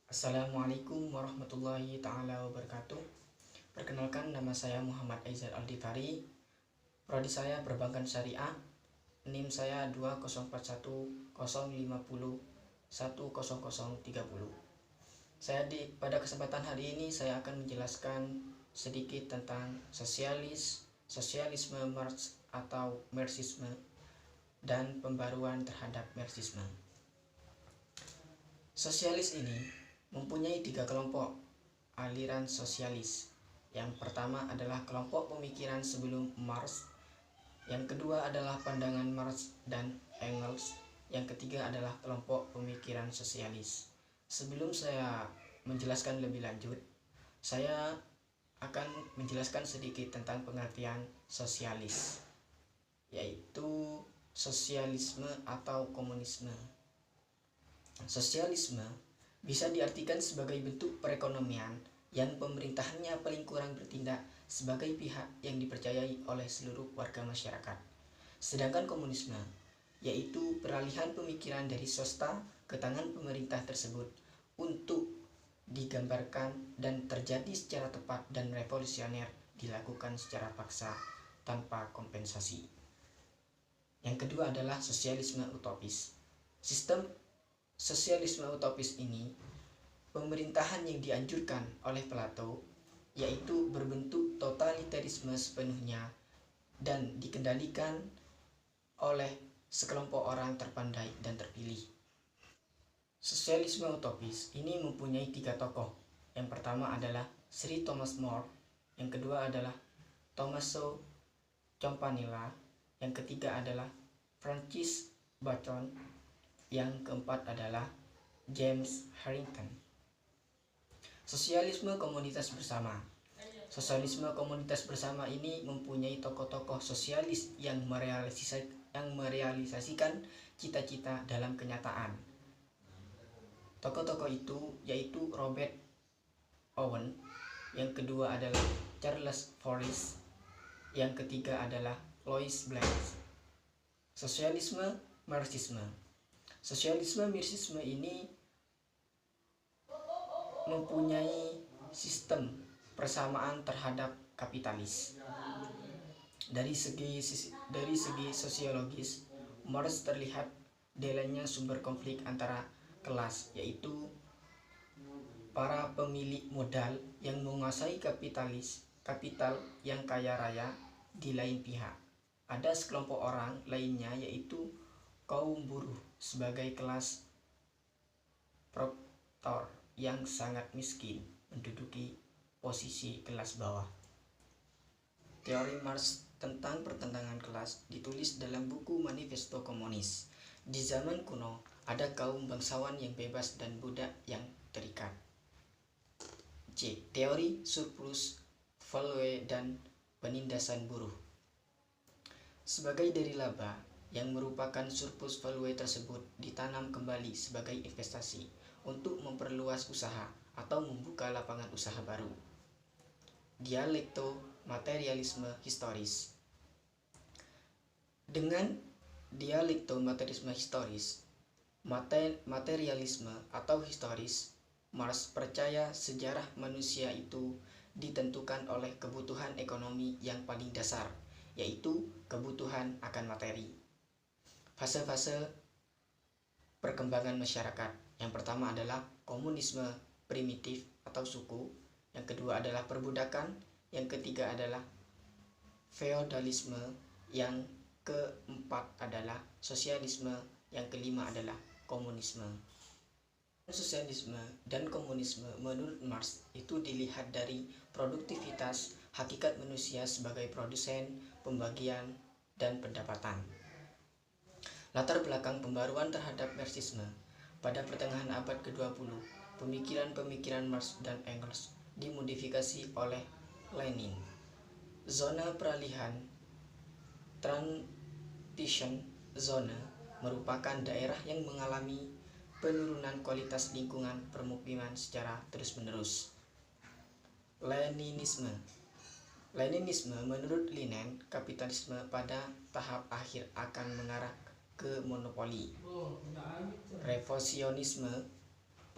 Assalamualaikum warahmatullahi ta'ala wabarakatuh. Perkenalkan, nama saya Muhammad Aizar Aldifari. Prodi saya Perbankan Syariah. NIM saya 20410501030. Pada kesempatan hari ini saya akan menjelaskan sedikit tentang sosialisme Marx atau Marxisme, dan pembaruan terhadap Marxisme. Sosialis ini mempunyai 3 kelompok aliran sosialis. Yang pertama adalah kelompok pemikiran sebelum Marx, yang kedua adalah pandangan Marx dan Engels, yang ketiga adalah kelompok pemikiran sosialis. Sebelum saya menjelaskan lebih lanjut, saya akan menjelaskan sedikit tentang pengertian sosialis, yaitu sosialisme atau komunisme. Sosialisme bisa diartikan sebagai bentuk perekonomian yang pemerintahannya paling kurang bertindak sebagai pihak yang dipercayai oleh seluruh warga masyarakat. Sedangkan komunisme yaitu peralihan pemikiran dari swasta ke tangan pemerintah tersebut untuk digambarkan dan terjadi secara tepat dan revolusioner, dilakukan secara paksa tanpa kompensasi. Yang kedua adalah sosialisme utopis. Sistem sosialisme utopis ini pemerintahan yang dianjurkan oleh Plato, yaitu berbentuk totalitarisme sepenuhnya dan dikendalikan oleh sekelompok orang terpandai dan terpilih. Sosialisme utopis ini mempunyai 3 tokoh. Yang pertama adalah Sri Thomas More, yang kedua adalah Tommaso Campanella, yang ketiga adalah Francis Bacon, yang keempat adalah James Harrington. Sosialisme komunitas bersama. Sosialisme komunitas bersama ini mempunyai tokoh-tokoh sosialis yang merealisasikan cita-cita dalam kenyataan. Tokoh-tokoh itu yaitu Robert Owen, yang kedua adalah Charles Forrest, yang ketiga adalah Louis Blanc. Sosialisme Marxisme. Sosialisme Marxisme ini mempunyai sistem persamaan terhadap kapitalis. Dari segi sosiologis, Marx terlihat adanya sumber konflik antara kelas, yaitu para pemilik modal yang menguasai kapital yang kaya raya. Di lain pihak, ada sekelompok orang lainnya, yaitu kaum buruh sebagai kelas proletar yang sangat miskin, menduduki posisi kelas bawah. Teori Marx tentang pertentangan kelas ditulis dalam buku Manifesto Komunis. Di zaman kuno, ada kaum bangsawan yang bebas dan budak yang terikat. C. Teori surplus value dan penindasan buruh. Sebagai dari laba yang merupakan surplus value tersebut ditanam kembali sebagai investasi untuk memperluas usaha atau membuka lapangan usaha baru. Dialektomaterialisme historis. Dengan dialektomaterialisme historis, materialisme atau historis, Marx percaya sejarah manusia itu ditentukan oleh kebutuhan ekonomi yang paling dasar, yaitu kebutuhan akan materi. Fase-fase perkembangan masyarakat. Yang pertama adalah komunisme primitif atau suku, yang kedua adalah perbudakan, yang ketiga adalah feodalisme, yang keempat adalah sosialisme, yang kelima adalah komunisme. Sosialisme dan komunisme menurut Marx itu dilihat dari produktivitas, hakikat manusia sebagai produsen, pembagian, dan pendapatan. Latar belakang pembaruan terhadap Marxisme. Pada pertengahan abad ke-20, pemikiran-pemikiran Marx dan Engels dimodifikasi oleh Lenin. Zona peralihan transition zone merupakan daerah yang mengalami penurunan kualitas lingkungan permukiman secara terus-menerus. Leninisme menurut Lenin, kapitalisme pada tahap akhir akan mengarah ke monopoli. Revisionisme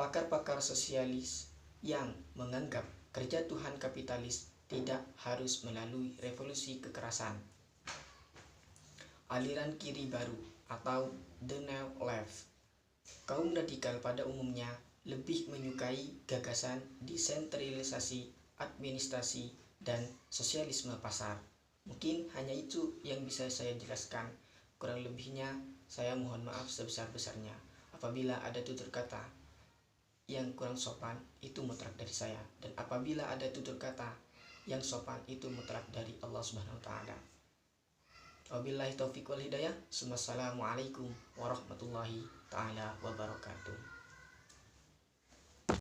pakar-pakar sosialis yang menganggap kerja Tuhan kapitalis tidak harus melalui revolusi kekerasan. Aliran kiri baru atau the new left, kaum radikal pada umumnya lebih menyukai gagasan desentralisasi administrasi dan sosialisme pasar. Mungkin hanya itu yang bisa saya jelaskan. Kurang lebihnya saya mohon maaf sebesar-besarnya. Apabila ada tutur kata yang kurang sopan, itu mutlak dari saya, dan apabila ada tutur kata yang sopan, itu mutlak dari Allah Subhanahu wa taala. Wabillahi taufiq wal hidayah. Wassalamualaikum warahmatullahi taala wabarakatuh.